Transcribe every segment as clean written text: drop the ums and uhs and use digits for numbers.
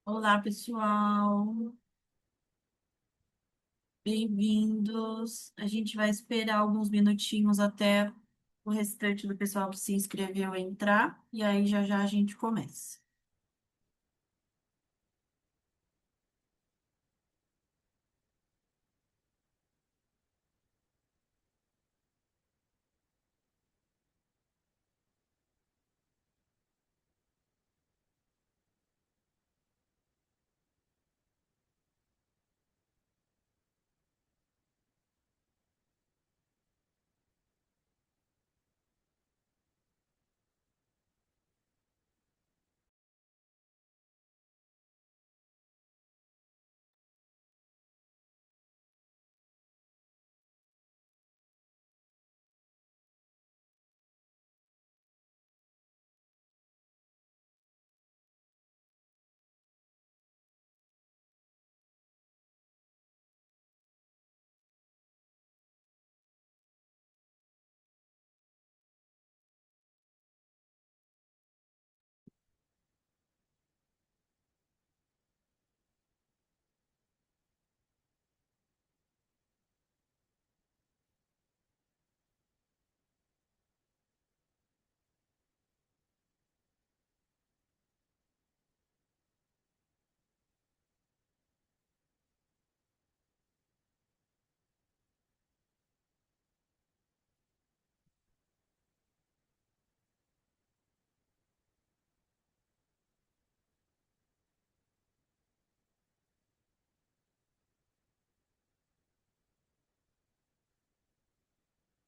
Olá, pessoal. Bem-vindos. A gente vai esperar alguns minutinhos até o restante do pessoal que se inscreveu entrar e aí já já a gente começa.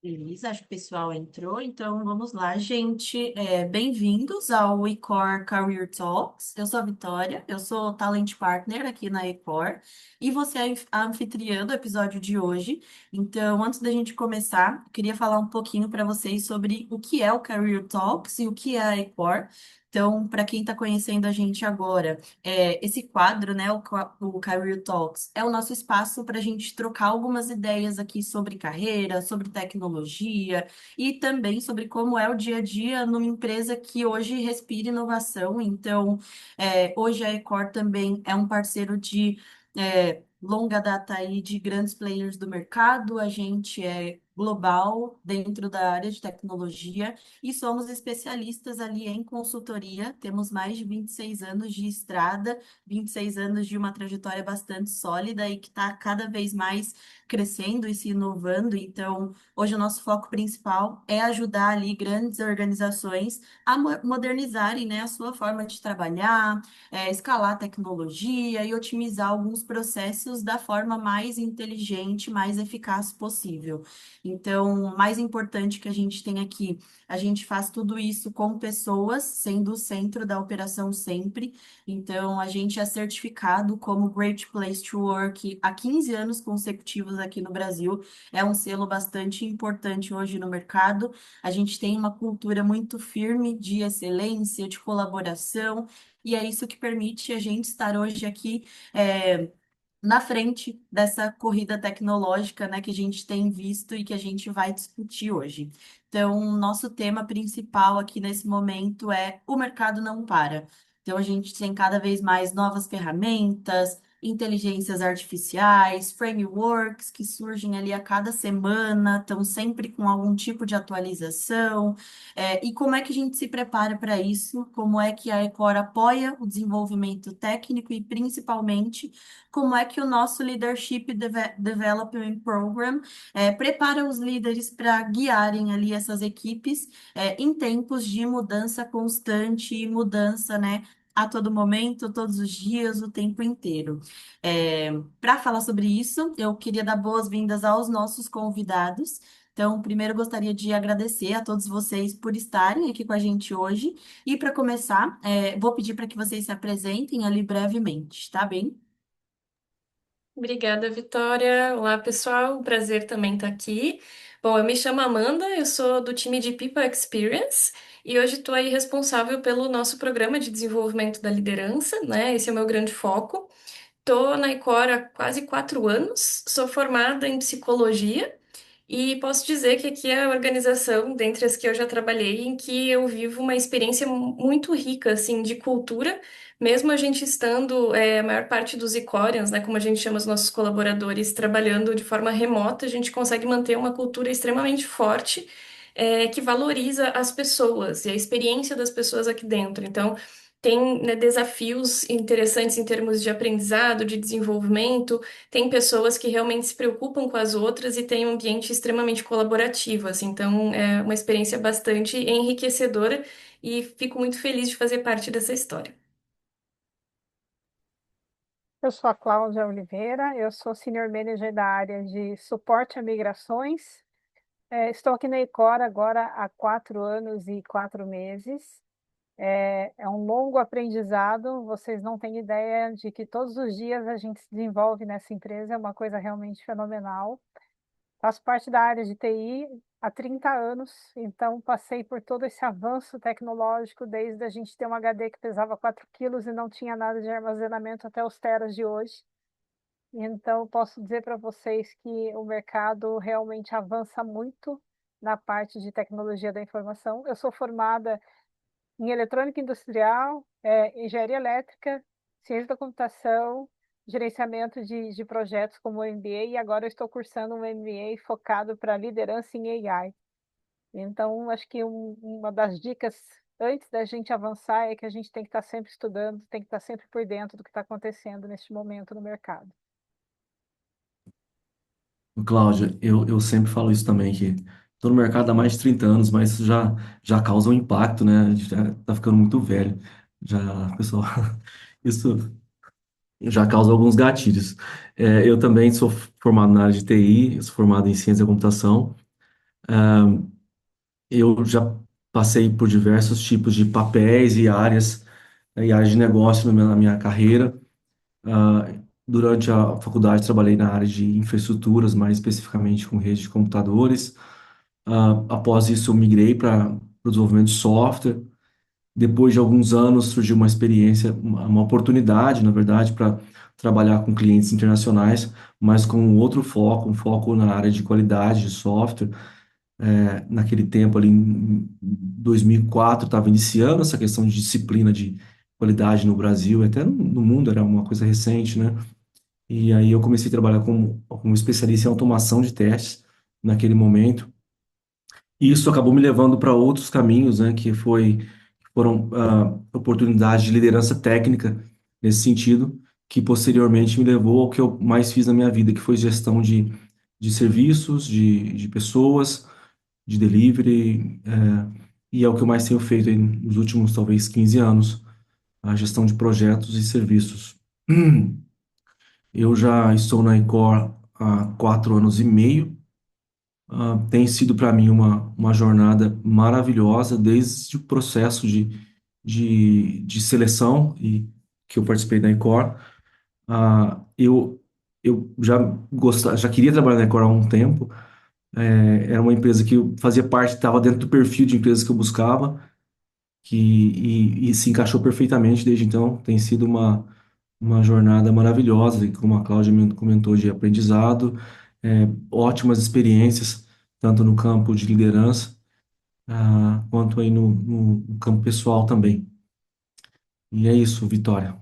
Beleza, acho que o pessoal entrou, então vamos lá, gente. Bem-vindos ao eCore Career Talks. Eu sou a Vitória, eu sou Talent Partner aqui na eCore e você é a anfitriã do episódio de hoje. Então, antes da gente começar, eu queria falar um pouquinho para vocês sobre o que é o Career Talks e o que é a eCore. Então, para quem está conhecendo a gente agora, esse quadro, né, o Career Talks, é o nosso espaço para a gente trocar algumas ideias aqui sobre carreira, sobre tecnologia e também sobre como é o dia a dia numa empresa que hoje respira inovação. Então, hoje a Ecor também é um parceiro de longa data aí de grandes players do mercado. A gente é global dentro da área de tecnologia e somos especialistas ali em consultoria. Temos mais de 26 anos de estrada, 26 anos de uma trajetória bastante sólida e que está cada vez mais crescendo e se inovando. Então, hoje o nosso foco principal é ajudar ali grandes organizações a modernizarem, né, a sua forma de trabalhar, escalar a tecnologia e otimizar alguns processos da forma mais inteligente, mais eficaz possível. Então, mais importante que a gente tem aqui, a gente faz tudo isso com pessoas, sendo o centro da operação sempre. Então, a gente é certificado como Great Place to Work há 15 anos consecutivos aqui no Brasil. É um selo bastante importante hoje no mercado. A gente tem uma cultura muito firme de excelência, de colaboração, e é isso que permite a gente estar hoje aqui. Na frente dessa corrida tecnológica, né, que a gente tem visto e que a gente vai discutir hoje. Então, nosso tema principal aqui nesse momento é o mercado não para. Então, a gente tem cada vez mais novas ferramentas, inteligências artificiais, frameworks que surgem ali a cada semana, estão sempre com algum tipo de atualização. E como é que a gente se prepara para isso? Como é que a Ecor apoia o desenvolvimento técnico e, principalmente, como é que o nosso Leadership Development Program prepara os líderes para guiarem ali essas equipes em tempos de mudança constante e mudança, né, a todo momento, todos os dias, o tempo inteiro. Para falar sobre isso, eu queria dar boas-vindas aos nossos convidados. Então, primeiro eu gostaria de agradecer a todos vocês por estarem aqui com a gente hoje. E para começar, vou pedir para que vocês se apresentem ali brevemente, tá bem? Obrigada, Vitória. Olá, pessoal. Um prazer também estar aqui. Bom, eu me chamo Amanda, eu sou do time de People Experience e hoje estou aí responsável pelo nosso programa de desenvolvimento da liderança, né? Esse é o meu grande foco. Estou na Icora há quase 4 anos, sou formada em psicologia E posso dizer que aqui é a organização, dentre as que eu já trabalhei, em que eu vivo uma experiência muito rica, assim, de cultura, mesmo a gente estando, a maior parte dos Icorians, né, como a gente chama os nossos colaboradores, trabalhando de forma remota, a gente consegue manter uma cultura extremamente forte, que valoriza as pessoas e a experiência das pessoas aqui dentro. Então, tem, né, desafios interessantes em termos de aprendizado, de desenvolvimento. Tem pessoas que realmente se preocupam com as outras e tem um ambiente extremamente colaborativo, assim. Então, é uma experiência bastante enriquecedora e fico muito feliz de fazer parte dessa história. Eu sou a Cláudia Oliveira, eu sou Senior Manager da área de suporte a migrações. Estou aqui na Ecora agora há 4 anos e 4 meses. É um longo aprendizado, vocês não têm ideia de que todos os dias a gente se desenvolve nessa empresa, é uma coisa realmente fenomenal. Faço parte da área de TI há 30 anos, então passei por todo esse avanço tecnológico, desde a gente ter um HD que pesava 4 quilos e não tinha nada de armazenamento até os teras de hoje. Então, posso dizer para vocês que o mercado realmente avança muito na parte de tecnologia da informação. Eu sou formada em eletrônica industrial, engenharia elétrica, ciência da computação, gerenciamento de projetos como MBA, e agora eu estou cursando um MBA focado para liderança em AI. Então, acho que uma das dicas antes da gente avançar é que a gente tem que estar sempre estudando, tem que estar sempre por dentro do que está acontecendo neste momento no mercado. Cláudia, eu sempre falo isso também, que estou no mercado há mais de 30 anos, mas isso já causa um impacto, né? Já tá ficando muito velho. Já, pessoal, isso já causa alguns gatilhos. Eu também sou formado na área de TI, eu sou formado em ciência da computação. Eu já passei por diversos tipos de papéis e áreas de negócio na minha carreira. Ah, Durante a faculdade, trabalhei na área de infraestruturas, mais especificamente com rede de computadores. Após isso, eu migrei para o desenvolvimento de software. Depois de alguns anos, surgiu uma experiência, uma oportunidade, na verdade, para trabalhar com clientes internacionais, mas com um outro foco, um foco na área de qualidade de software. Naquele tempo, ali em 2004, estava iniciando essa questão de disciplina de qualidade no Brasil, até no mundo era uma coisa recente, né? E aí eu comecei a trabalhar como especialista em automação de testes naquele momento. E isso acabou me levando para outros caminhos, né, foram oportunidades de liderança técnica nesse sentido, que posteriormente me levou ao que eu mais fiz na minha vida, que foi gestão de serviços, de pessoas, de delivery, e é o que eu mais tenho feito aí nos últimos, talvez, 15 anos, a gestão de projetos e serviços. Eu já estou na Icor há 4 anos e meio. Tem sido para mim uma jornada maravilhosa, desde o processo de seleção que eu participei da Icor. Eu já queria trabalhar na Icor há um tempo. Era uma empresa que eu fazia parte, estava dentro do perfil de empresas que eu buscava, e se encaixou perfeitamente desde então. Tem sido uma jornada maravilhosa, e como a Cláudia comentou, de aprendizado, ótimas experiências, tanto no campo de liderança, quanto aí no campo pessoal também. E é isso, Vitória.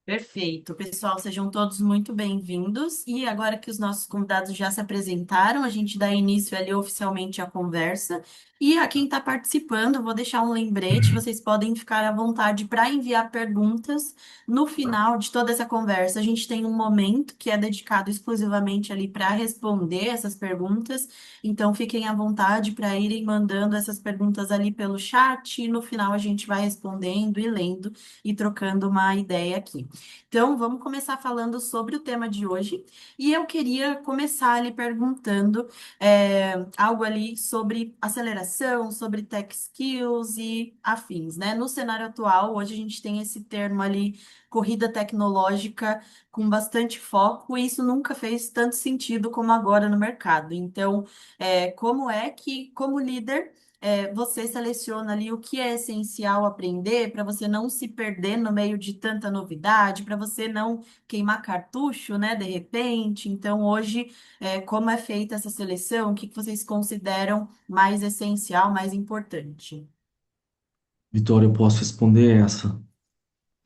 Perfeito. Pessoal, sejam todos muito bem-vindos. E agora que os nossos convidados já se apresentaram, a gente dá início ali oficialmente à conversa. E a quem está participando, eu vou deixar um lembrete, vocês podem ficar à vontade para enviar perguntas. No final de toda essa conversa, a gente tem um momento que é dedicado exclusivamente ali para responder essas perguntas. Então, fiquem à vontade para irem mandando essas perguntas ali pelo chat. E no final, a gente vai respondendo e lendo e trocando uma ideia aqui. Então, vamos começar falando sobre o tema de hoje. E eu queria começar ali perguntando algo ali sobre aceleração, sobre tech skills e afins, né? No cenário atual, hoje a gente tem esse termo ali, corrida tecnológica, com bastante foco, e isso nunca fez tanto sentido como agora no mercado. Então, como é que, como líder, você seleciona ali o que é essencial aprender para você não se perder no meio de tanta novidade, para você não queimar cartucho, né, de repente. Então, hoje, como é feita essa seleção? O que que vocês consideram mais essencial, mais importante? Vitória, eu posso responder essa?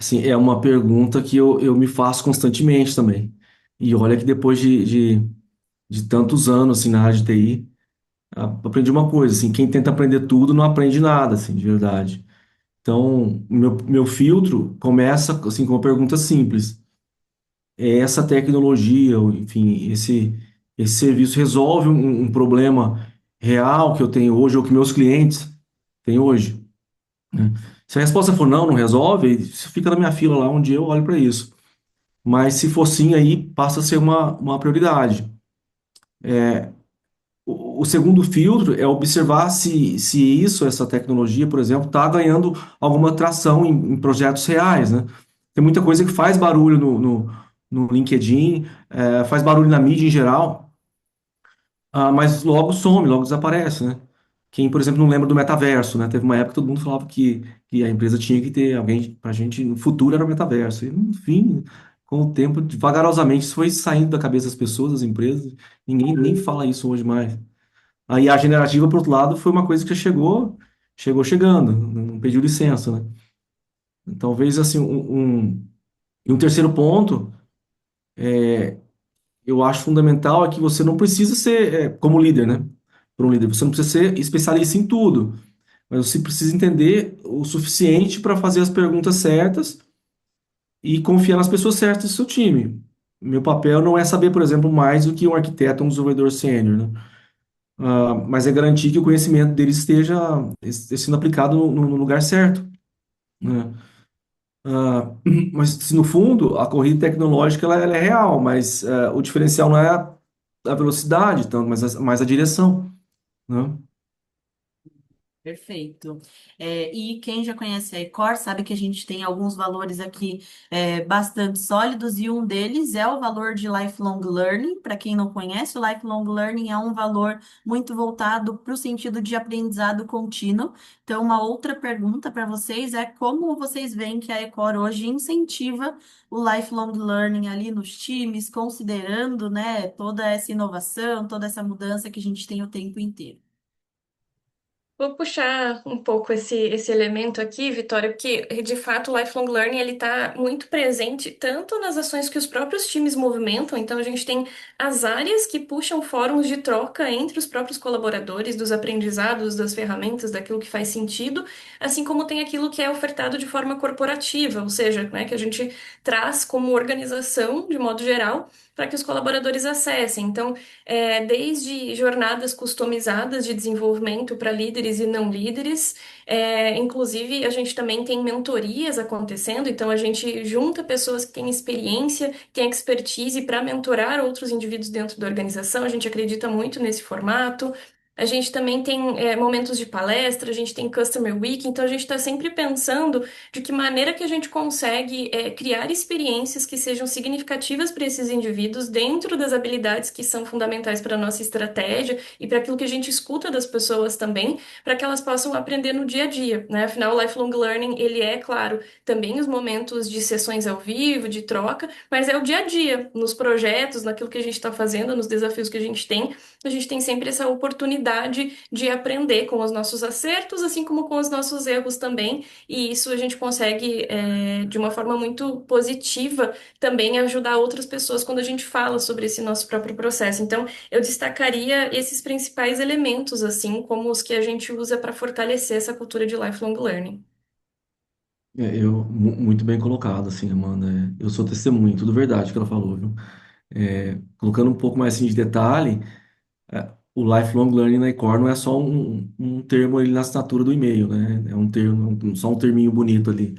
Assim, é uma pergunta que eu me faço constantemente também. E olha que depois de tantos anos assim, na área de TI, aprendi uma coisa, assim, quem tenta aprender tudo não aprende nada, assim, de verdade. Então, meu filtro começa assim com uma pergunta simples. É essa tecnologia, ou, enfim, esse serviço resolve um problema real que eu tenho hoje ou que meus clientes têm hoje, né? Se a resposta for não, não resolve, isso fica na minha fila lá, um dia eu olho para isso. Mas se for sim, aí passa a ser uma prioridade. O segundo filtro é observar se isso, essa tecnologia, por exemplo, está ganhando alguma tração em projetos reais, né? Tem muita coisa que faz barulho no LinkedIn, faz barulho na mídia em geral, mas logo some, logo desaparece, né? Quem, por exemplo, não lembra do metaverso, né? Teve uma época que todo mundo falava que a empresa tinha que ter alguém, pra gente, no futuro era o metaverso. E, no fim, com o tempo, vagarosamente, isso foi saindo da cabeça das pessoas, das empresas. Ninguém nem fala isso hoje mais. A IA generativa, por outro lado, foi uma coisa que chegou chegando, não pediu licença, né? Talvez, assim, e um terceiro ponto, eu acho fundamental é que você não precisa ser, como líder, né? Para um líder, você não precisa ser especialista em tudo, mas você precisa entender o suficiente para fazer as perguntas certas e confiar nas pessoas certas do seu time. Meu papel não é saber, por exemplo, mais do que um arquiteto ou um desenvolvedor sênior, né? Mas é garantir que o conhecimento dele esteja sendo aplicado no lugar certo, né? Ah, mas se no fundo a corrida tecnológica ela é real, mas o diferencial não é a velocidade, tanto, mas a direção, né? Perfeito. E quem já conhece a Ecor sabe que a gente tem alguns valores aqui bastante sólidos, e um deles é o valor de lifelong learning. Para quem não conhece, o lifelong learning é um valor muito voltado para o sentido de aprendizado contínuo. Então, uma outra pergunta para vocês é como vocês veem que a Ecor hoje incentiva o lifelong learning ali nos times, considerando, né, toda essa inovação, toda essa mudança que a gente tem o tempo inteiro. Vou puxar um pouco esse elemento aqui, Vitória, porque de fato o lifelong learning ele está muito presente tanto nas ações que os próprios times movimentam, então a gente tem as áreas que puxam fóruns de troca entre os próprios colaboradores, dos aprendizados, das ferramentas, daquilo que faz sentido, assim como tem aquilo que é ofertado de forma corporativa, ou seja, né, que a gente traz como organização, de modo geral, para que os colaboradores acessem. Então, desde jornadas customizadas de desenvolvimento para líderes e não líderes, inclusive a gente também tem mentorias acontecendo, então a gente junta pessoas que têm experiência, têm expertise para mentorar outros indivíduos dentro da organização, a gente acredita muito nesse formato. A gente também tem momentos de palestra, a gente tem Customer Week, então a gente está sempre pensando de que maneira que a gente consegue criar experiências que sejam significativas para esses indivíduos dentro das habilidades que são fundamentais para a nossa estratégia e para aquilo que a gente escuta das pessoas também, para que elas possam aprender no dia a dia, né? Afinal, o lifelong learning, ele é, claro, também os momentos de sessões ao vivo, de troca, mas é o dia a dia, nos projetos, naquilo que a gente está fazendo, nos desafios que a gente tem sempre essa oportunidade de aprender com os nossos acertos, assim como com os nossos erros também, e isso a gente consegue, de uma forma muito positiva, também ajudar outras pessoas quando a gente fala sobre esse nosso próprio processo. Então, eu destacaria esses principais elementos, assim, como os que a gente usa para fortalecer essa cultura de lifelong learning. Muito bem colocado, assim, Amanda. Eu sou testemunho, tudo verdade que ela falou, viu? Colocando um pouco mais assim, de detalhe, o lifelong learning na Ecor não é só um termo ali na assinatura do e-mail, né? É um termo, só um terminho bonito ali.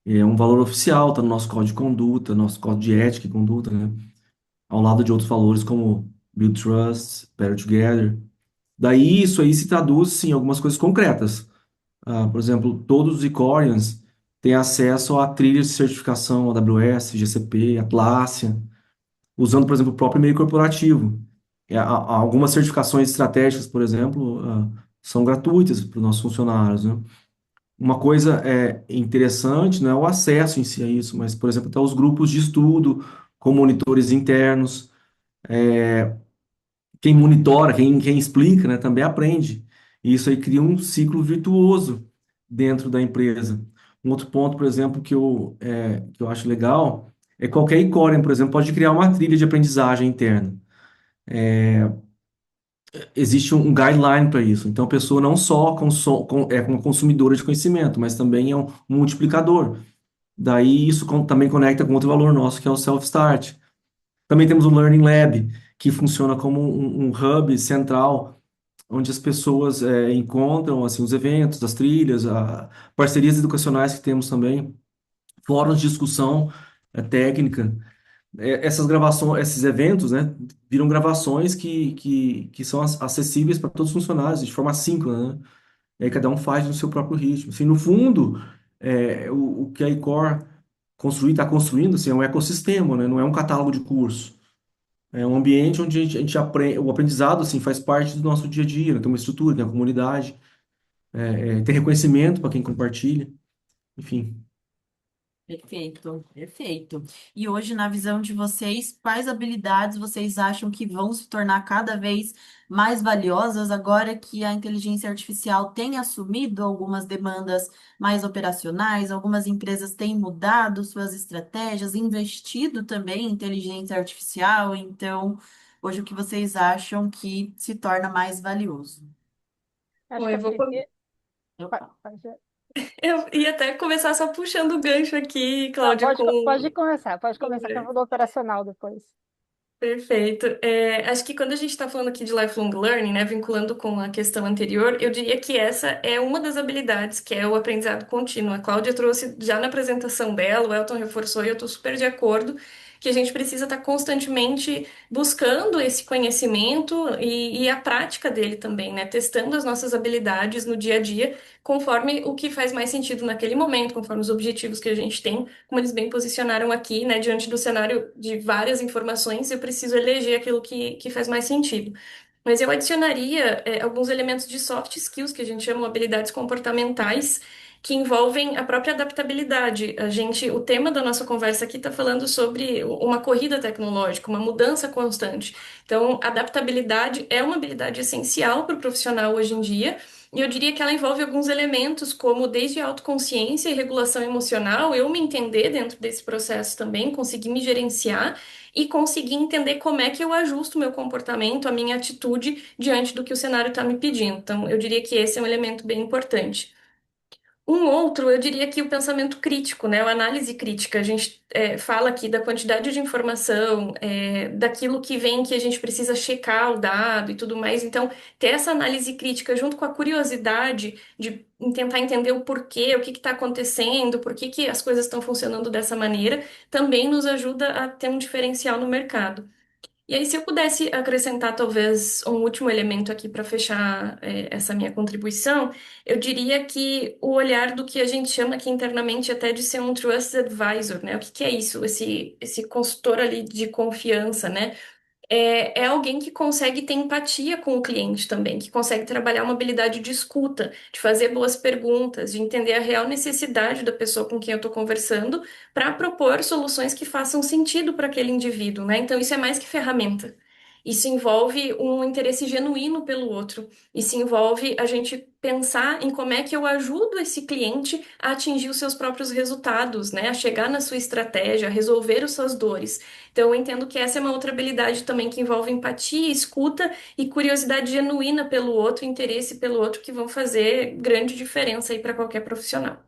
É um valor oficial, tá no nosso código de conduta, nosso código de ética e conduta, né? Ao lado de outros valores como Build Trust, Better Together. Daí isso aí se traduz sim, em algumas coisas concretas. Por exemplo, todos os Icorians têm acesso a trilhas de certificação AWS, GCP, Atlassian, usando, por exemplo, o próprio e-mail corporativo. Há algumas certificações estratégicas, por exemplo, são gratuitas para os nossos funcionários, né? Uma coisa interessante não é o acesso em si a isso, mas, por exemplo, até os grupos de estudo com monitores internos. Quem monitora, quem explica, né, também aprende. E isso aí cria um ciclo virtuoso dentro da empresa. Um outro ponto, por exemplo, que eu acho legal é qualquer e-core, por exemplo, pode criar uma trilha de aprendizagem interna. Existe um guideline para isso. Então, a pessoa não só é uma consumidora de conhecimento, mas também é um multiplicador. Daí, isso também conecta com outro valor nosso, que é o self-start. Também temos o Learning Lab, que funciona como um hub central onde as pessoas encontram assim, os eventos, as trilhas, parcerias educacionais que temos também, fóruns de discussão técnica. Essas gravações, esses eventos, né, viram gravações que são acessíveis para todos os funcionários, de forma assíncrona, né? E aí cada um faz no seu próprio ritmo. Assim, no fundo, o que a iCor está construindo assim, é um ecossistema, né? Não é um catálogo de curso. É um ambiente onde a gente aprende, o aprendizado assim, faz parte do nosso dia a dia, né? Tem uma estrutura, tem uma comunidade, tem reconhecimento para quem compartilha, enfim. Perfeito, perfeito. E hoje, na visão de vocês, quais habilidades vocês acham que vão se tornar cada vez mais valiosas agora que a inteligência artificial tem assumido algumas demandas mais operacionais, algumas empresas têm mudado suas estratégias, investido também em inteligência artificial, então, hoje o que vocês acham que se torna mais valioso? Acho Bom, que eu a vou, Opa. eu ia até começar só puxando o gancho aqui, Não, Cláudia, pode começar que eu vou do operacional depois. Perfeito. Acho que quando a gente está falando aqui de lifelong learning, né, vinculando com a questão anterior, eu diria que essa é uma das habilidades, que é o aprendizado contínuo. A Cláudia trouxe já na apresentação dela, o Elton reforçou, e eu estou super de acordo, que a gente precisa estar constantemente buscando esse conhecimento e a prática dele também, né, testando as nossas habilidades no dia a dia, conforme o que faz mais sentido naquele momento, conforme os objetivos que a gente tem, como eles bem posicionaram aqui, né, diante do cenário de várias informações, eu preciso eleger aquilo que faz mais sentido. Mas eu adicionaria, alguns elementos de soft skills, que a gente chama habilidades comportamentais, que envolvem a própria adaptabilidade. O tema da nossa conversa aqui está falando sobre uma corrida tecnológica, uma mudança constante. Então, adaptabilidade é uma habilidade essencial para o profissional hoje em dia. E eu diria que ela envolve alguns elementos, como desde a autoconsciência e regulação emocional, eu me entender dentro desse processo também, conseguir me gerenciar e conseguir entender como é que eu ajusto o meu comportamento, a minha atitude diante do que o cenário está me pedindo. Então, eu diria que esse é um elemento bem importante. Um outro, eu diria que o pensamento crítico, né? A análise crítica. A gente fala aqui da quantidade de informação, daquilo que vem que a gente precisa checar o dado e tudo mais. Então, ter essa análise crítica junto com a curiosidade de tentar entender o porquê, o que está acontecendo, por que que as coisas estão funcionando dessa maneira, também nos ajuda a ter um diferencial no mercado. E aí, se eu pudesse acrescentar talvez um último elemento aqui para fechar essa minha contribuição, eu diria que o olhar do que a gente chama aqui internamente até de ser um trusted advisor, né? O que que é isso? Esse consultor ali de confiança, né? É alguém que consegue ter empatia com o cliente também, que consegue trabalhar uma habilidade de escuta, de fazer boas perguntas, de entender a real necessidade da pessoa com quem eu estou conversando, para propor soluções que façam sentido para aquele indivíduo, né? Então, isso é mais que ferramenta. Isso envolve um interesse genuíno pelo outro. Isso envolve a gente pensar em como é que eu ajudo esse cliente a atingir os seus próprios resultados, né? A chegar na sua estratégia, a resolver as suas dores. Então, eu entendo que essa é uma outra habilidade também que envolve empatia, escuta e curiosidade genuína pelo outro, interesse pelo outro, que vão fazer grande diferença aí para qualquer profissional.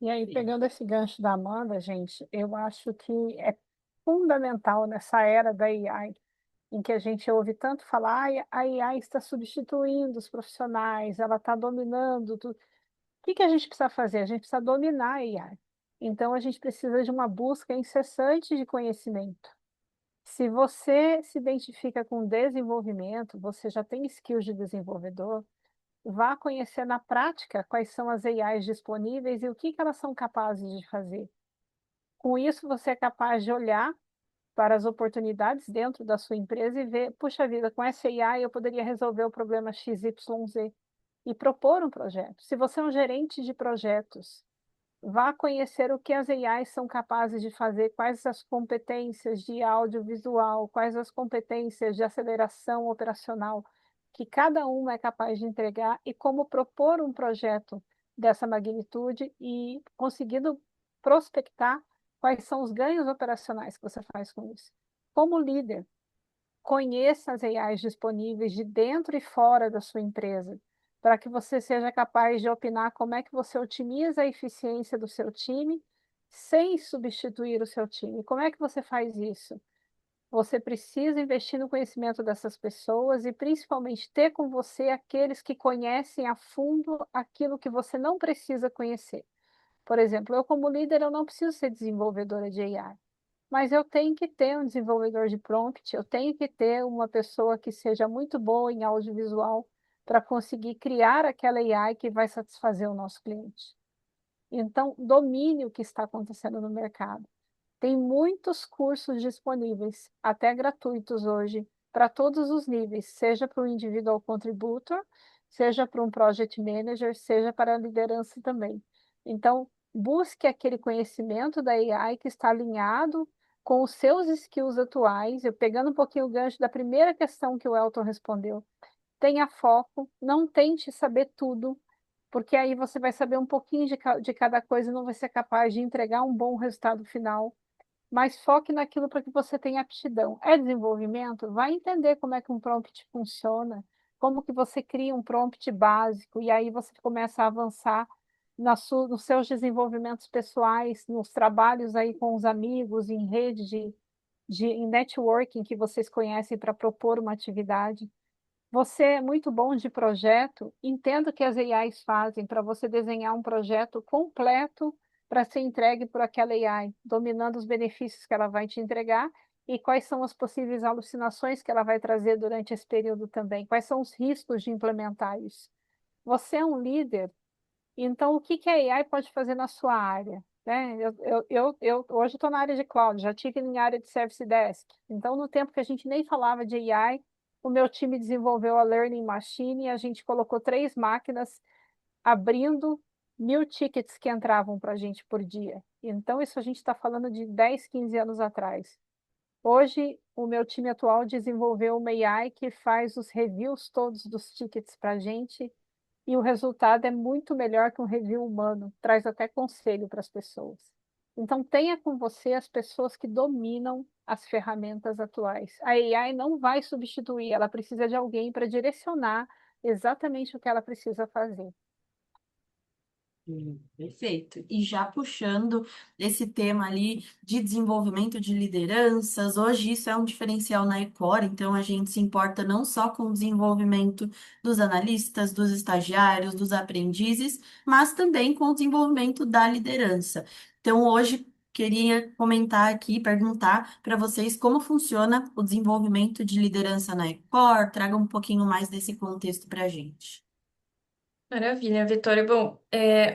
E aí, pegando esse gancho da Amanda, gente, eu acho que é fundamental nessa era da AI, em que a gente ouve tanto falar, "Ai, a AI está substituindo os profissionais, ela está dominando tudo." O que que a gente precisa fazer? A gente precisa dominar a AI. Então, a gente precisa de uma busca incessante de conhecimento. Se você se identifica com desenvolvimento, você já tem skills de desenvolvedor, vá conhecer na prática quais são as AIs disponíveis e o que que elas são capazes de fazer. Com isso, você é capaz de olhar para as oportunidades dentro da sua empresa e ver, puxa vida, com essa AI eu poderia resolver o problema XYZ e propor um projeto. Se você é um gerente de projetos, vá conhecer o que as AIs são capazes de fazer, quais as competências de audiovisual, quais as competências de aceleração operacional que cada uma é capaz de entregar e como propor um projeto dessa magnitude e conseguindo prospectar quais são os ganhos operacionais que você faz com isso. Como líder, conheça as AIs disponíveis de dentro e fora da sua empresa, para que você seja capaz de opinar como é que você otimiza a eficiência do seu time sem substituir o seu time. Como é que você faz isso? Você precisa investir no conhecimento dessas pessoas e principalmente ter com você aqueles que conhecem a fundo aquilo que você não precisa conhecer. Por exemplo, eu como líder, eu não preciso ser desenvolvedora de AI. Mas eu tenho que ter um desenvolvedor de prompt, eu tenho que ter uma pessoa que seja muito boa em audiovisual para conseguir criar aquela AI que vai satisfazer o nosso cliente. Então, domine o que está acontecendo no mercado. Tem muitos cursos disponíveis, até gratuitos hoje, para todos os níveis, seja para o individual contributor, seja para um project manager, seja para a liderança também. Então, busque aquele conhecimento da AI que está alinhado com os seus skills atuais. Eu pegando um pouquinho o gancho da primeira questão que o Elton respondeu. Tenha foco, não tente saber tudo, porque aí você vai saber um pouquinho de cada coisa e não vai ser capaz de entregar um bom resultado final, mas foque naquilo para que você tenha aptidão. É desenvolvimento? Vai entender como é que um prompt funciona, como que você cria um prompt básico, e aí você começa a avançar nos seus desenvolvimentos pessoais, nos trabalhos aí com os amigos, em rede em networking que vocês conhecem para propor uma atividade. Você é muito bom de projeto, entenda o que as AIs fazem para você desenhar um projeto completo para ser entregue por aquela AI, dominando os benefícios que ela vai te entregar e quais são as possíveis alucinações que ela vai trazer durante esse período também, quais são os riscos de implementar isso. Você é um líder, então o que que a AI pode fazer na sua área? Né? Eu hoje estou na área de cloud, já tive em área de Service Desk. Então, no tempo que a gente nem falava de AI, o meu time desenvolveu a Learning Machine e a gente colocou 3 máquinas abrindo 1.000 tickets que entravam para a gente por dia. Então, isso a gente está falando de 10, 15 anos atrás. Hoje, o meu time atual desenvolveu uma AI que faz os reviews todos dos tickets para a gente e o resultado é muito melhor que um review humano, traz até conselho para as pessoas. Então, tenha com você as pessoas que dominam as ferramentas atuais. A AI não vai substituir, ela precisa de alguém para direcionar exatamente o que ela precisa fazer. Perfeito. E já puxando esse tema ali de desenvolvimento de lideranças, hoje isso é um diferencial na Ecora, então a gente se importa não só com o desenvolvimento dos analistas, dos estagiários, dos aprendizes, mas também com o desenvolvimento da liderança. Então, hoje queria comentar aqui, perguntar para vocês como funciona o desenvolvimento de liderança na Ecora, traga um pouquinho mais desse contexto para a gente. Maravilha, Vitória. Bom,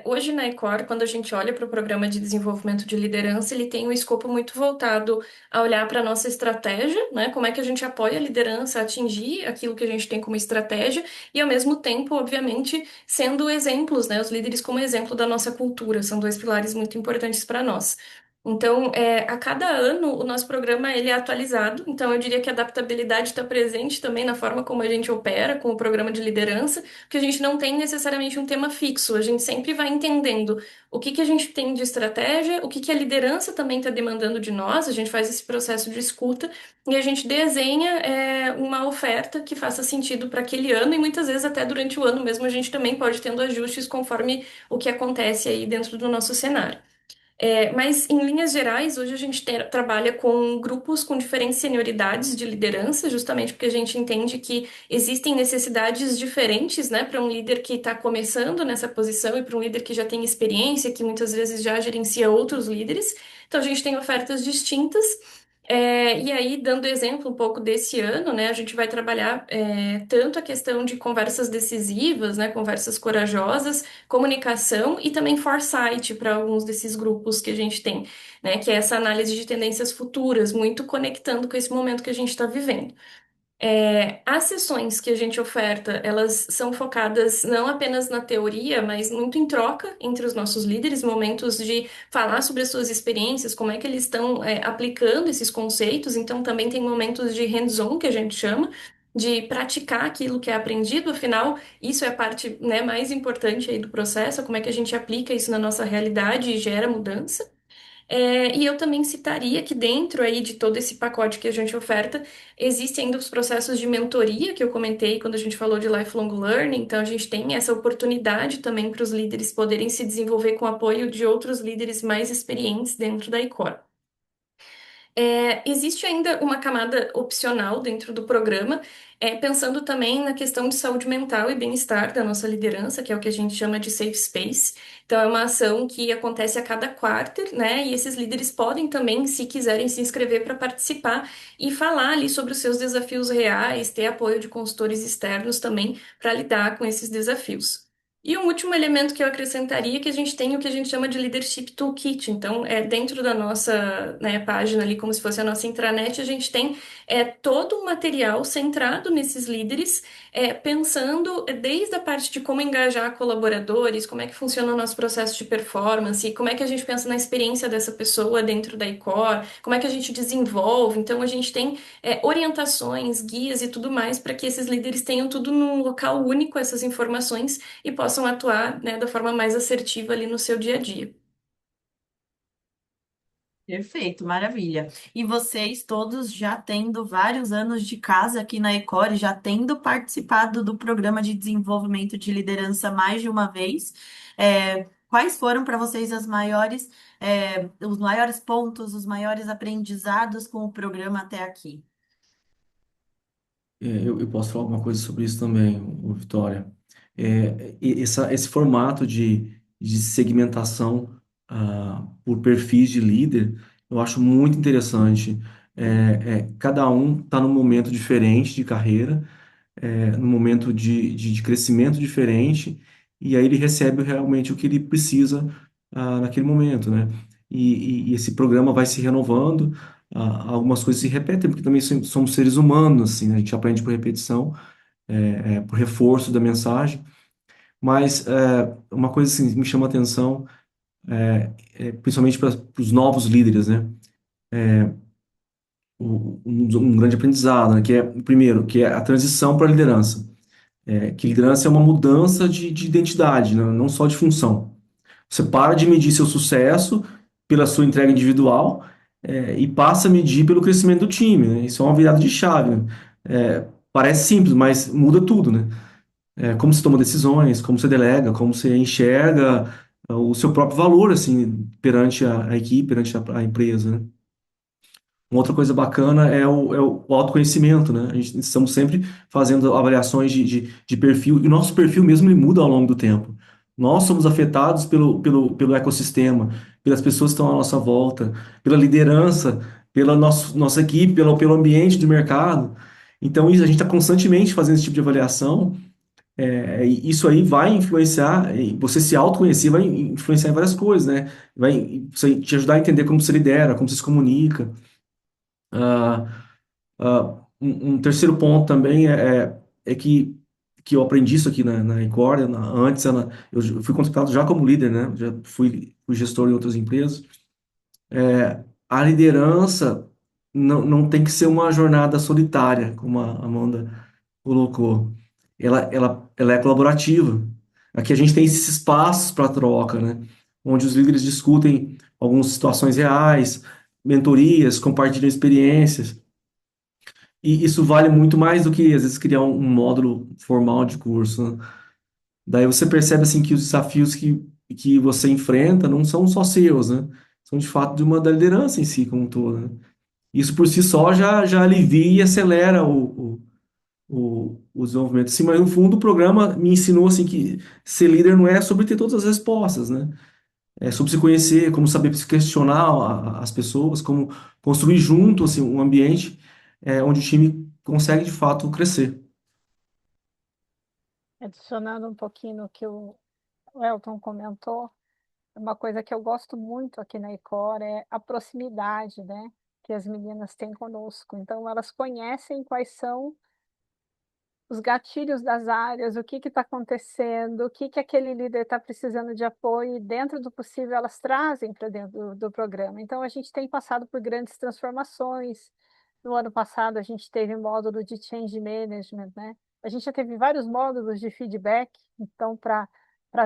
hoje na Ecor, quando a gente olha para o programa de desenvolvimento de liderança, ele tem um escopo muito voltado a olhar para a nossa estratégia, né? Como é que a gente apoia a liderança a atingir aquilo que a gente tem como estratégia e, ao mesmo tempo, obviamente, sendo exemplos, né? Os líderes como exemplo da nossa cultura, são 2 pilares muito importantes para nós. Então, a cada ano, o nosso programa ele é atualizado. Então, eu diria que a adaptabilidade está presente também na forma como a gente opera com o programa de liderança, porque a gente não tem necessariamente um tema fixo. A gente sempre vai entendendo o que que a gente tem de estratégia, o que que a liderança também está demandando de nós. A gente faz esse processo de escuta e a gente desenha, uma oferta que faça sentido para aquele ano e muitas vezes até durante o ano mesmo a gente também pode tendo ajustes conforme o que acontece aí dentro do nosso cenário. Mas, em linhas gerais, hoje a gente trabalha com grupos com diferentes senioridades de liderança, justamente porque a gente entende que existem necessidades diferentes, né, para um líder que está começando nessa posição e para um líder que já tem experiência, que muitas vezes já gerencia outros líderes. Então, a gente tem ofertas distintas. E aí, dando exemplo um pouco desse ano, né, a gente vai trabalhar tanto a questão de conversas decisivas, né, conversas corajosas, comunicação e também foresight para alguns desses grupos que a gente tem, né, que é essa análise de tendências futuras, muito conectando com esse momento que a gente está vivendo. As sessões que a gente oferta, elas são focadas não apenas na teoria, mas muito em troca entre os nossos líderes, momentos de falar sobre as suas experiências, como é que eles estão, aplicando esses conceitos. Então, também tem momentos de hands-on, que a gente chama, de praticar aquilo que é aprendido. Afinal, isso é a parte, né, mais importante aí do processo, como é que a gente aplica isso na nossa realidade e gera mudança. E eu também citaria que dentro aí de todo esse pacote que a gente oferta, existem ainda os processos de mentoria que eu comentei quando a gente falou de lifelong learning. Então, a gente tem essa oportunidade também para os líderes poderem se desenvolver com o apoio de outros líderes mais experientes dentro da ICOR. Existe ainda uma camada opcional dentro do programa, pensando também na questão de saúde mental e bem-estar da nossa liderança, que é o que a gente chama de Safe Space. Então, é uma ação que acontece a cada quarter, né? E esses líderes podem também, se quiserem, se inscrever para participar e falar ali sobre os seus desafios reais, ter apoio de consultores externos também para lidar com esses desafios. E um último elemento que eu acrescentaria é que a gente tem o que a gente chama de Leadership Toolkit. Então, dentro da nossa, né, página ali, como se fosse a nossa intranet, a gente tem todo um material centrado nesses líderes, pensando desde a parte de como engajar colaboradores, como é que funciona o nosso processo de performance, como é que a gente pensa na experiência dessa pessoa dentro da ICOR, como é que a gente desenvolve. Então, a gente tem orientações, guias e tudo mais para que esses líderes tenham tudo num local único, essas informações e possam atuar, né, da forma mais assertiva ali no seu dia a dia. Perfeito, maravilha. E vocês todos já tendo vários anos de casa aqui na Ecore, já tendo participado do programa de desenvolvimento de liderança mais de uma vez, quais foram para vocês os maiores pontos, os maiores aprendizados com o programa até aqui? Eu posso falar alguma coisa sobre isso também, Vitória. Esse formato de segmentação por perfis de líder, eu acho muito interessante. Cada um está num momento diferente de carreira, num momento de crescimento diferente, e aí ele recebe realmente o que ele precisa naquele momento, né? E esse programa vai se renovando, algumas coisas se repetem, porque também somos seres humanos, assim, né? A gente aprende por repetição, por reforço da mensagem, mas uma coisa assim, que me chama a atenção, principalmente para os novos líderes, né? Um grande aprendizado, né? Que é, primeiro, que é a transição para a liderança. Que liderança é uma mudança de identidade, né? Não só de função. Você para de medir seu sucesso pela sua entrega individual, e passa a medir pelo crescimento do time, né? Isso é uma virada de chave, né? Parece simples, mas muda tudo, né? Como você toma decisões, como você delega, como você enxerga o seu próprio valor, assim, perante a equipe, perante a empresa, né? Uma outra coisa bacana é o autoconhecimento, né? A gente estamos sempre fazendo avaliações de perfil, e o nosso perfil mesmo ele muda ao longo do tempo. Nós somos afetados pelo ecossistema, pelas pessoas que estão à nossa volta, pela liderança, pela nossa equipe, pelo ambiente de mercado. Então, a gente está constantemente fazendo esse tipo de avaliação, e isso aí vai influenciar, e você se autoconhecer vai influenciar em várias coisas, né? Vai te ajudar a entender como você lidera, como você se comunica. Ah, um terceiro ponto também é que eu aprendi isso aqui na Incor. Antes eu fui contratado já como líder, né? Já fui gestor em outras empresas. A liderança não tem que ser uma jornada solitária, como a Amanda colocou. Ela é colaborativa. Aqui a gente tem esses espaços para troca, né? Onde os líderes discutem algumas situações reais, mentorias, compartilham experiências. E isso vale muito mais do que, às vezes, criar um módulo formal de curso, né? Daí você percebe, assim, que os desafios que você enfrenta não são só seus, né? São, de fato, da liderança em si, como um todo, né? Isso, por si só, já alivia e acelera o desenvolvimento. Sim, mas, no fundo, o programa me ensinou, assim, que ser líder não é sobre ter todas as respostas, né? sobre se conhecer, como saber se questionar as pessoas, como construir junto assim, um ambiente onde o time consegue de fato crescer. Adicionando um pouquinho no que o Elton comentou, uma coisa que eu gosto muito aqui na Icor é a proximidade, né, que as meninas têm conosco. Então, elas conhecem quais são os gatilhos das áreas, o que está acontecendo, o que aquele líder está precisando de apoio, e dentro do possível elas trazem para dentro do programa. Então, a gente tem passado por grandes transformações. No ano passado, a gente teve módulo de change management, né? A gente já teve vários módulos de feedback, então, para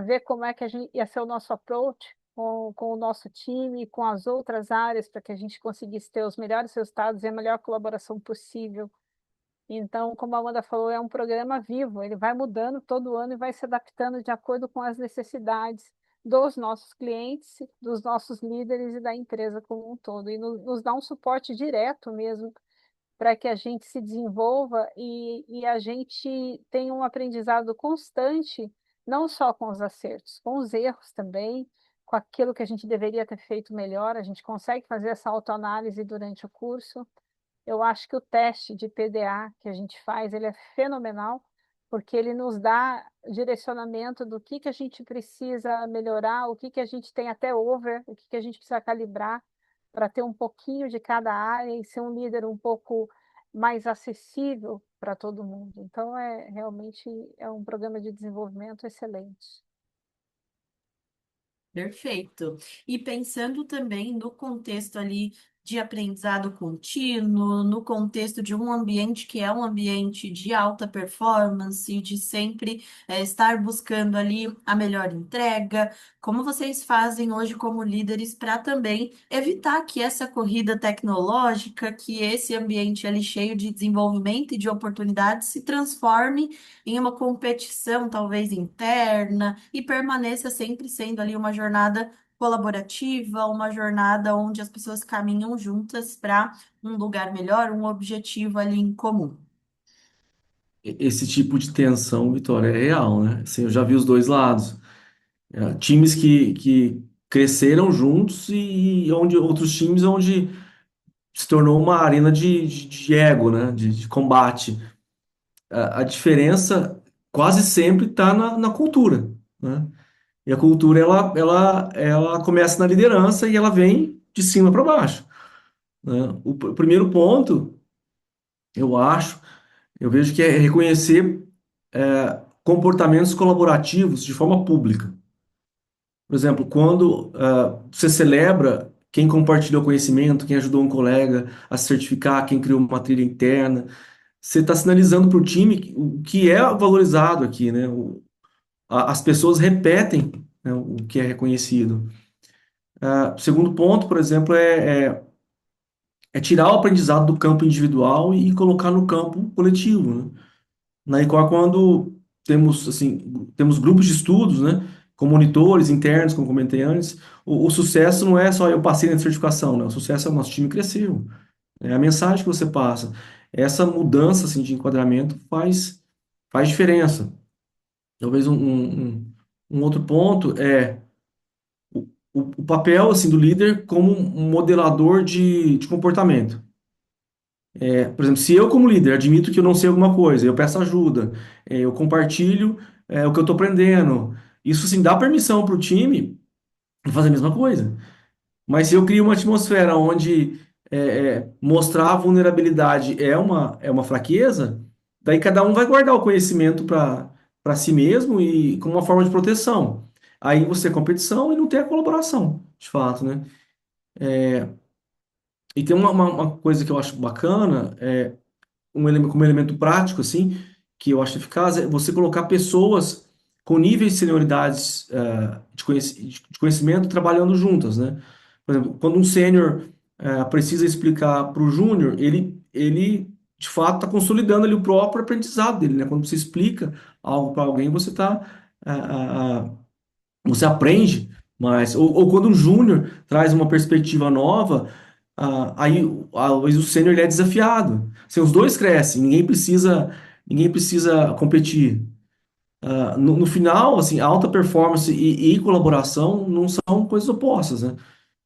ver como é que a gente ia ser o nosso approach com o nosso time, com as outras áreas, para que a gente conseguisse ter os melhores resultados e a melhor colaboração possível. Então, como a Amanda falou, é um programa vivo, ele vai mudando todo ano e vai se adaptando de acordo com as necessidades dos nossos clientes, dos nossos líderes e da empresa como um todo. E nos dá um suporte direto mesmo para que a gente se desenvolva e a gente tenha um aprendizado constante, não só com os acertos, com os erros também, com aquilo que a gente deveria ter feito melhor. A gente consegue fazer essa autoanálise durante o curso. Eu acho que o teste de PDA que a gente faz, ele é fenomenal, porque ele nos dá direcionamento do que a gente precisa melhorar, o que a gente tem até over, o que a gente precisa calibrar para ter um pouquinho de cada área e ser um líder um pouco mais acessível para todo mundo. Então, realmente é um programa de desenvolvimento excelente. Perfeito. E pensando também no contexto ali de aprendizado contínuo, no contexto de um ambiente que é um ambiente de alta performance, de sempre estar buscando ali a melhor entrega, como vocês fazem hoje como líderes para também evitar que essa corrida tecnológica, que esse ambiente ali cheio de desenvolvimento e de oportunidades se transforme em uma competição talvez interna e permaneça sempre sendo ali uma jornada colaborativa, uma jornada onde as pessoas caminham juntas para um lugar melhor, um objetivo ali em comum. Esse tipo de tensão, Vitória, é real, né? Assim, eu já vi os dois lados. Times que cresceram juntos e onde outros times onde se tornou uma arena de ego, né? De combate. A diferença quase sempre está na cultura, né? E a cultura, ela começa na liderança e ela vem de cima para baixo, né? O primeiro ponto, eu acho, eu vejo que é reconhecer comportamentos colaborativos de forma pública. Por exemplo, quando você celebra quem compartilhou conhecimento, quem ajudou um colega a se certificar, quem criou uma trilha interna, você está sinalizando para o time o que é valorizado aqui, né? As pessoas repetem, né, o que é reconhecido. Segundo ponto, por exemplo, é tirar o aprendizado do campo individual e colocar no campo coletivo, né? Na Ecor, quando temos, assim, temos grupos de estudos, né, com monitores internos, como comentei antes, o sucesso não é só eu passei na certificação, né? O sucesso é o nosso time cresceu. É a mensagem que você passa. Essa mudança, assim, de enquadramento faz diferença. Talvez um outro ponto é o papel, assim, do líder como um modelador de comportamento. Por exemplo, se eu, como líder, admito que eu não sei alguma coisa, eu peço ajuda, eu compartilho, o que eu estou aprendendo, isso, assim, dá permissão para o time fazer a mesma coisa. Mas se eu crio uma atmosfera onde mostrar a vulnerabilidade é uma fraqueza, daí cada um vai guardar o conhecimento para si mesmo e como uma forma de proteção. Aí você é competição e não tem a colaboração, de fato, né? E tem uma coisa que eu acho bacana, como elemento prático, assim, que eu acho eficaz, é você colocar pessoas com níveis de senioridades, de conhecimento trabalhando juntas, né? Por exemplo, quando um sênior precisa explicar para o júnior, ele de fato está consolidando ali o próprio aprendizado dele, né? Quando você explica algo para alguém, você aprende mais. Ou quando um júnior traz uma perspectiva nova, aí o sênior ele é desafiado. Assim, os dois crescem, ninguém precisa competir. No final, assim, alta performance e colaboração não são coisas opostas, né?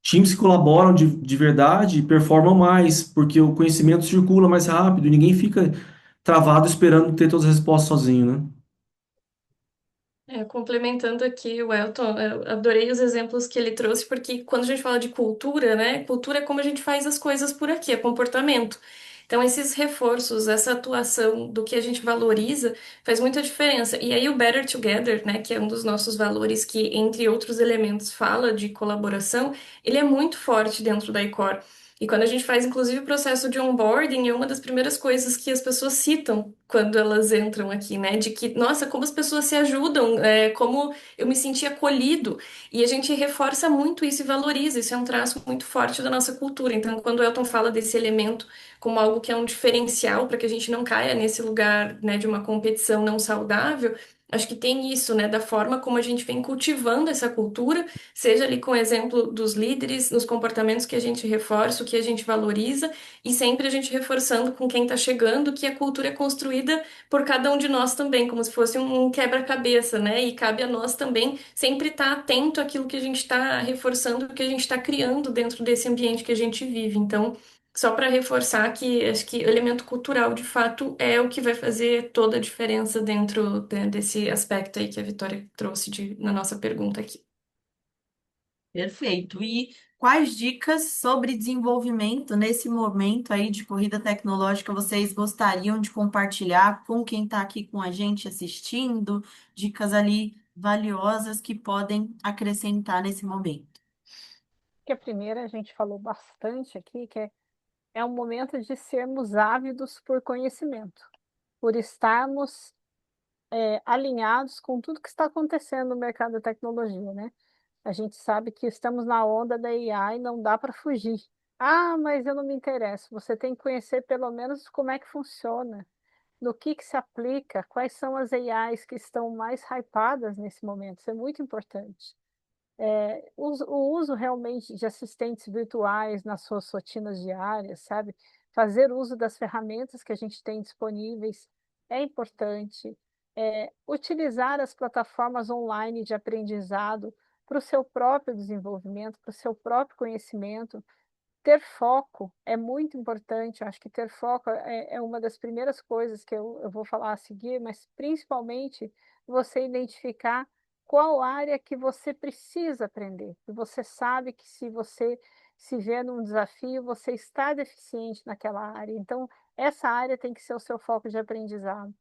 Times que colaboram de verdade performam mais, porque o conhecimento circula mais rápido e ninguém fica travado esperando ter todas as respostas sozinho, né? Complementando aqui o Elton, eu adorei os exemplos que ele trouxe, porque quando a gente fala de cultura, né? Cultura é como a gente faz as coisas por aqui, é comportamento. Então, esses reforços, essa atuação do que a gente valoriza faz muita diferença. E aí, o Better Together, né, que é um dos nossos valores, que, entre outros elementos, fala de colaboração, ele é muito forte dentro da iCore. E quando a gente faz, inclusive, o processo de onboarding, é uma das primeiras coisas que as pessoas citam quando elas entram aqui, né? De que, nossa, como as pessoas se ajudam, como eu me senti acolhido. E a gente reforça muito isso e valoriza. Isso é um traço muito forte da nossa cultura. Então, quando o Elton fala desse elemento como algo que é um diferencial para que a gente não caia nesse lugar, né, de uma competição não saudável. Acho que tem isso, né, da forma como a gente vem cultivando essa cultura, seja ali com o exemplo dos líderes, nos comportamentos que a gente reforça, o que a gente valoriza, e sempre a gente reforçando com quem está chegando que a cultura é construída por cada um de nós também, como se fosse um quebra-cabeça, né? E cabe a nós também sempre estar atento àquilo que a gente está reforçando, que a gente está criando dentro desse ambiente que a gente vive. Então, só para reforçar que acho que o elemento cultural, de fato, é o que vai fazer toda a diferença dentro desse aspecto aí que a Vitória trouxe na nossa pergunta aqui. Perfeito. E quais dicas sobre desenvolvimento nesse momento aí de corrida tecnológica vocês gostariam de compartilhar com quem está aqui com a gente assistindo? Dicas ali valiosas que podem acrescentar nesse momento. Que a primeira a gente falou bastante aqui, que é um momento de sermos ávidos por conhecimento, por estarmos alinhados com tudo que está acontecendo no mercado da tecnologia, né? A gente sabe que estamos na onda da AI, não dá para fugir. Ah, mas eu não me interesso. Você tem que conhecer pelo menos como é que funciona, no que se aplica, quais são as AIs que estão mais hypadas nesse momento. Isso é muito importante. O uso realmente de assistentes virtuais nas suas rotinas diárias, sabe? Fazer uso das ferramentas que a gente tem disponíveis é importante. Utilizar as plataformas online de aprendizado para o seu próprio desenvolvimento, para o seu próprio conhecimento. Ter foco é muito importante. Eu acho que ter foco é uma das primeiras coisas que eu vou falar a seguir, mas principalmente você identificar qual área que você precisa aprender. E você sabe que se você se vê num desafio, você está deficiente naquela área. Então, essa área tem que ser o seu foco de aprendizado.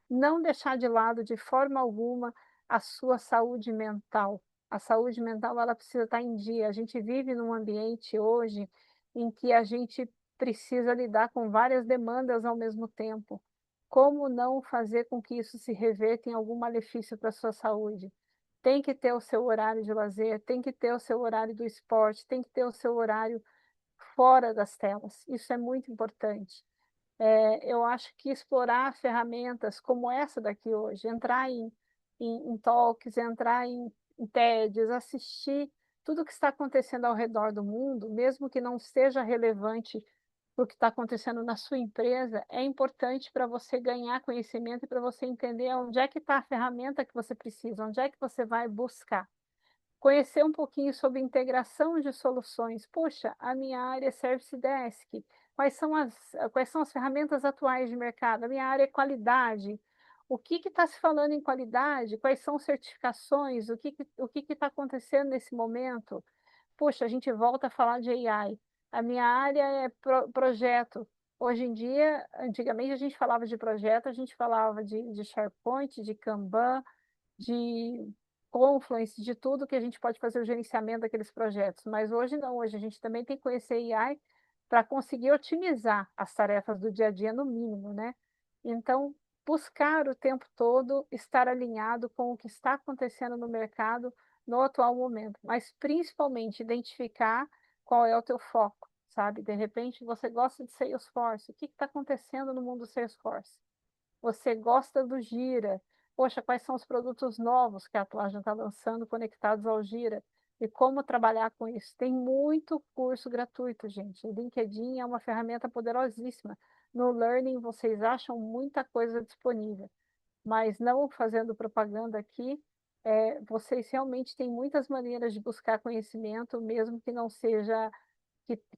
Não deixar de lado de forma alguma a sua saúde mental. A saúde mental ela precisa estar em dia. A gente vive num ambiente hoje em que a gente precisa lidar com várias demandas ao mesmo tempo. Como não fazer com que isso se reverta em algum malefício para a sua saúde? Tem que ter o seu horário de lazer, tem que ter o seu horário do esporte, tem que ter o seu horário fora das telas. Isso é muito importante. Eu acho que explorar ferramentas como essa daqui hoje, entrar em talks, entrar em TEDs, assistir tudo o que está acontecendo ao redor do mundo, mesmo que não seja relevante para o que está acontecendo na sua empresa, é importante para você ganhar conhecimento e para você entender onde é que está a ferramenta que você precisa, onde é que você vai buscar. Conhecer um pouquinho sobre integração de soluções. Puxa, a minha área é Service Desk. Quais são as ferramentas atuais de mercado? A minha área é qualidade. O que está se falando em qualidade? Quais são certificações? O que está acontecendo nesse momento? Puxa, a gente volta a falar de AI. A minha área é projeto. Hoje em dia, antigamente a gente falava de projeto, a gente falava de SharePoint, de Kanban, de Confluence, de tudo que a gente pode fazer o gerenciamento daqueles projetos. Mas hoje não, hoje a gente também tem que conhecer AI para conseguir otimizar as tarefas do dia a dia no mínimo, né? Então, buscar o tempo todo estar alinhado com o que está acontecendo no mercado no atual momento, mas principalmente identificar qual é o teu foco, sabe? De repente você gosta de Salesforce, o que está acontecendo no mundo do Salesforce? Você gosta do Gira? Poxa, quais são os produtos novos que a Atlassian está lançando conectados ao Gira? E como trabalhar com isso? Tem muito curso gratuito, gente. O LinkedIn é uma ferramenta poderosíssima. No Learning, vocês acham muita coisa disponível. mas não fazendo propaganda aqui, vocês realmente têm muitas maneiras de buscar conhecimento, mesmo que não seja,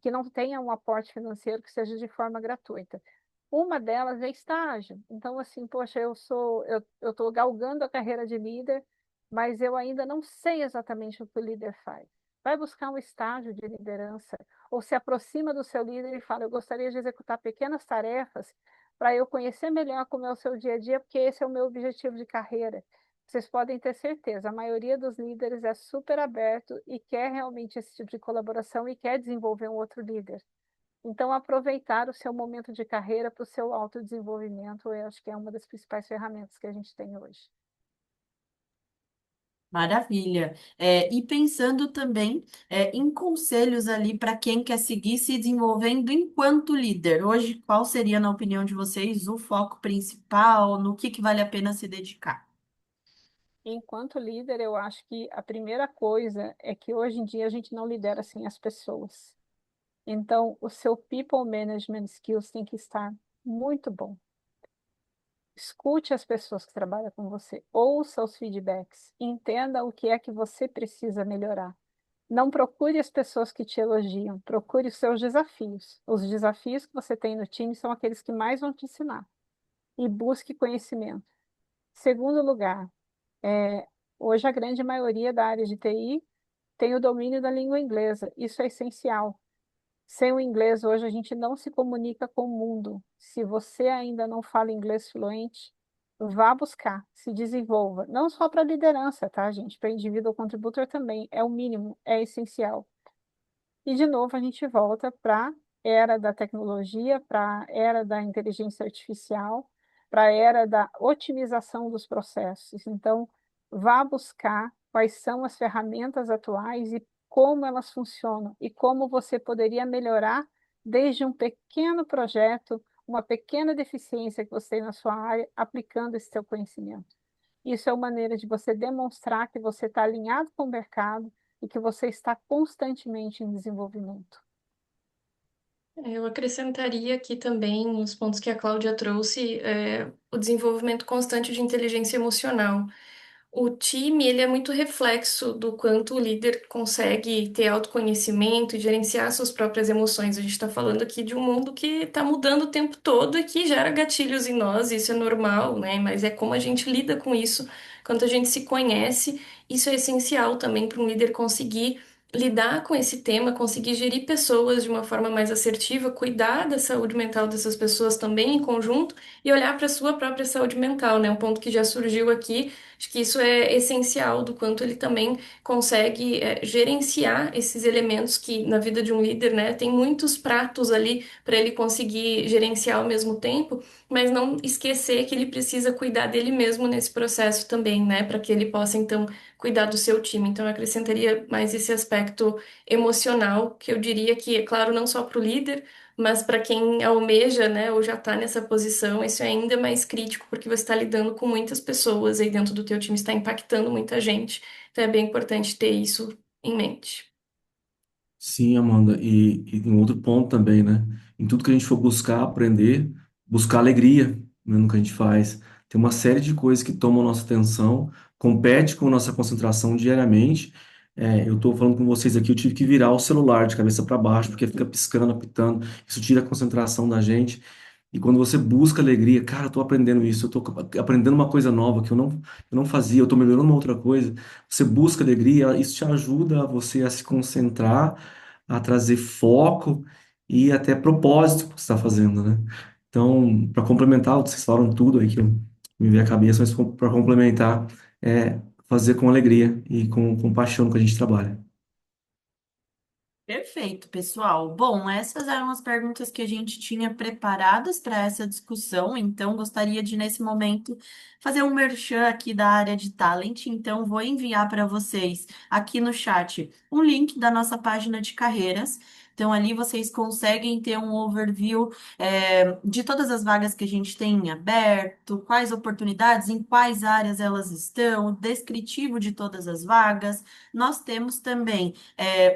que não tenha um aporte financeiro que seja de forma gratuita. Uma delas é estágio. Então, assim, poxa, eu estou galgando a carreira de líder, mas eu ainda não sei exatamente o que o líder faz. Vai buscar um estágio de liderança, ou se aproxima do seu líder e fala, eu gostaria de executar pequenas tarefas para eu conhecer melhor como é o seu dia a dia, porque esse é o meu objetivo de carreira. Vocês podem ter certeza, a maioria dos líderes é super aberto e quer realmente esse tipo de colaboração e quer desenvolver um outro líder. Então, aproveitar o seu momento de carreira para o seu autodesenvolvimento, eu acho que é uma das principais ferramentas que a gente tem hoje. Maravilha. E pensando também em conselhos ali para quem quer seguir se desenvolvendo enquanto líder. Hoje, qual seria, na opinião de vocês, o foco principal, no que vale a pena se dedicar? Enquanto líder, eu acho que a primeira coisa é que hoje em dia a gente não lidera assim as pessoas. Então, o seu people management skills tem que estar muito bom. Escute as pessoas que trabalham com você, ouça os feedbacks, entenda o que é que você precisa melhorar. Não procure as pessoas que te elogiam, procure os seus desafios. Os desafios que você tem no time são aqueles que mais vão te ensinar. E busque conhecimento. Segundo lugar, é, hoje a grande maioria da área de TI tem o domínio da língua inglesa. Isso é essencial. Sem o inglês, hoje a gente não se comunica com o mundo. Se você ainda não fala inglês fluente, vá buscar, se desenvolva. Não só para liderança, tá, gente? Para individual contributor também. É o mínimo, é essencial. E, de novo, a gente volta para a era da tecnologia, para a era da inteligência artificial, para a era da otimização dos processos. Então, vá buscar quais são as ferramentas atuais e como elas funcionam e como você poderia melhorar desde um pequeno projeto, uma pequena deficiência que você tem na sua área, aplicando esse seu conhecimento. Isso é uma maneira de você demonstrar que você está alinhado com o mercado e que você está constantemente em desenvolvimento. Eu acrescentaria aqui também, nos pontos que a Cláudia trouxe, o desenvolvimento constante de inteligência emocional. O time, ele é muito reflexo do quanto o líder consegue ter autoconhecimento e gerenciar suas próprias emoções. A gente está falando aqui de um mundo que está mudando o tempo todo e que gera gatilhos em nós, isso é normal, né? Mas é como a gente lida com isso, quanto a gente se conhece, isso é essencial também para um líder conseguir lidar com esse tema, conseguir gerir pessoas de uma forma mais assertiva, cuidar da saúde mental dessas pessoas também em conjunto e olhar para a sua própria saúde mental, né? Um ponto que já surgiu aqui. Acho que isso é essencial, do quanto ele também consegue gerenciar esses elementos que na vida de um líder, né, tem muitos pratos ali para ele conseguir gerenciar ao mesmo tempo, mas não esquecer que ele precisa cuidar dele mesmo nesse processo também, né, para que ele possa então cuidar do seu time. Então eu acrescentaria mais esse aspecto emocional, que eu diria que, é claro, não só para o líder, mas para quem almeja, né, ou já está nessa posição, isso é ainda mais crítico, porque você está lidando com muitas pessoas aí dentro do teu time, está impactando muita gente. Então é bem importante ter isso em mente. Sim, Amanda, e um outro ponto também, né? Em tudo que a gente for buscar aprender, buscar alegria, né, no que a gente faz. Tem uma série de coisas que tomam nossa atenção, compete com nossa concentração diariamente. Eu estou falando com vocês aqui, eu tive que virar o celular de cabeça para baixo, porque fica piscando, apitando, isso tira a concentração da gente. E quando você busca alegria, cara, eu tô aprendendo isso, eu tô aprendendo uma coisa nova que eu não fazia, eu tô melhorando uma outra coisa. Você busca alegria, isso te ajuda a você a se concentrar, a trazer foco e até propósito para o que você está fazendo, né? Então, para complementar, vocês falaram tudo aí que me veio à cabeça, mas para complementar, é fazer com alegria e com paixão que a gente trabalha. Perfeito, pessoal. Bom, essas eram as perguntas que a gente tinha preparadas para essa discussão, então gostaria de, nesse momento, fazer um merchan aqui da área de talent. Então, vou enviar para vocês aqui no chat um link da nossa página de carreiras. Então, ali vocês conseguem ter um overview, de todas as vagas que a gente tem em aberto, quais oportunidades, em quais áreas elas estão, o descritivo de todas as vagas. Nós temos também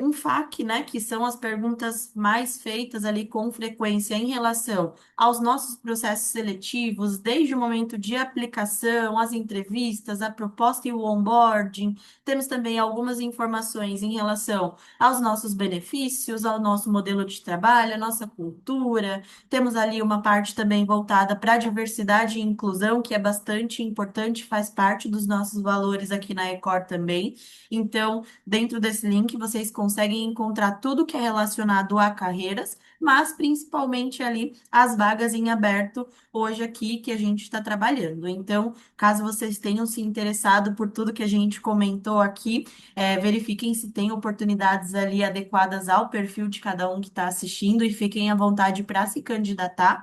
um FAQ, né, que são as perguntas mais feitas ali com frequência em relação aos nossos processos seletivos, desde o momento de aplicação, as entrevistas, a proposta e o onboarding. Temos também algumas informações em relação aos nossos benefícios, ao nosso modelo de trabalho, à nossa cultura. Temos ali uma parte também voltada para a diversidade e inclusão, que é bastante importante, faz parte dos nossos valores aqui na Ecor também. Então, dentro desse link, vocês conseguem encontrar tudo que é relacionado a carreiras, mas principalmente ali as vagas em aberto hoje aqui que a gente está trabalhando. Então, caso vocês tenham se interessado por tudo que a gente comentou aqui, verifiquem se tem oportunidades ali adequadas ao perfil de cada um que está assistindo e fiquem à vontade para se candidatar.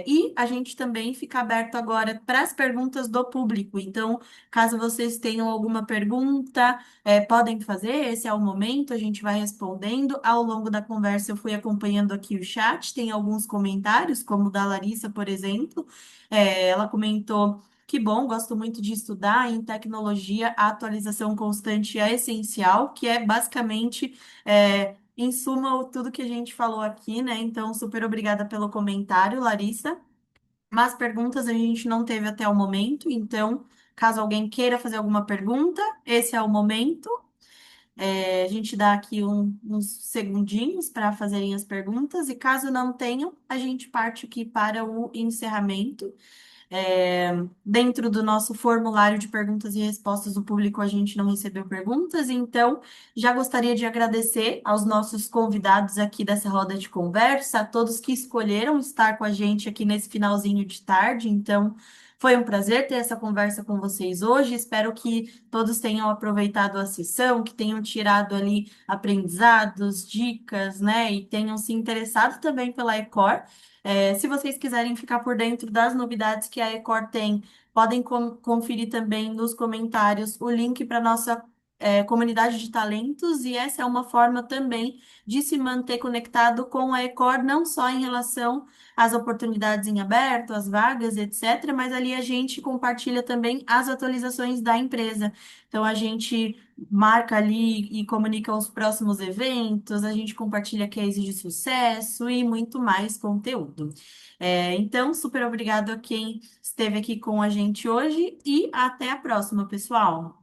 E a gente também fica aberto agora para as perguntas do público. Então, caso vocês tenham alguma pergunta, podem fazer, esse é o momento, a gente vai respondendo. Ao longo da conversa, eu fui acompanhando aqui o chat, tem alguns comentários, como o da Larissa, por exemplo. Ela comentou. Que bom, gosto muito de estudar em tecnologia, a atualização constante é essencial, que é basicamente, em suma, tudo que a gente falou aqui, né? Então, super obrigada pelo comentário, Larissa. Mas perguntas a gente não teve até o momento, então, caso alguém queira fazer alguma pergunta, esse é o momento. A gente dá aqui uns segundinhos para fazerem as perguntas, e caso não tenham, a gente parte aqui para o encerramento. Dentro do nosso formulário de perguntas e respostas do público, a gente não recebeu perguntas, então já gostaria de agradecer aos nossos convidados aqui dessa roda de conversa, a todos que escolheram estar com a gente aqui nesse finalzinho de tarde. Então, foi um prazer ter essa conversa com vocês hoje. Espero que todos tenham aproveitado a sessão, que tenham tirado ali aprendizados, dicas, né, e tenham se interessado também pela Ecor. Se vocês quiserem ficar por dentro das novidades que a Ecor tem, podem conferir também nos comentários o link para a nossa comunidade de talentos, e essa é uma forma também de se manter conectado com a Ecor, não só em relação às oportunidades em aberto, às vagas, etc., mas ali a gente compartilha também as atualizações da empresa. Então, a gente marca ali e comunica os próximos eventos, a gente compartilha case de sucesso e muito mais conteúdo. Então, super obrigado a quem esteve aqui com a gente hoje e até a próxima, pessoal!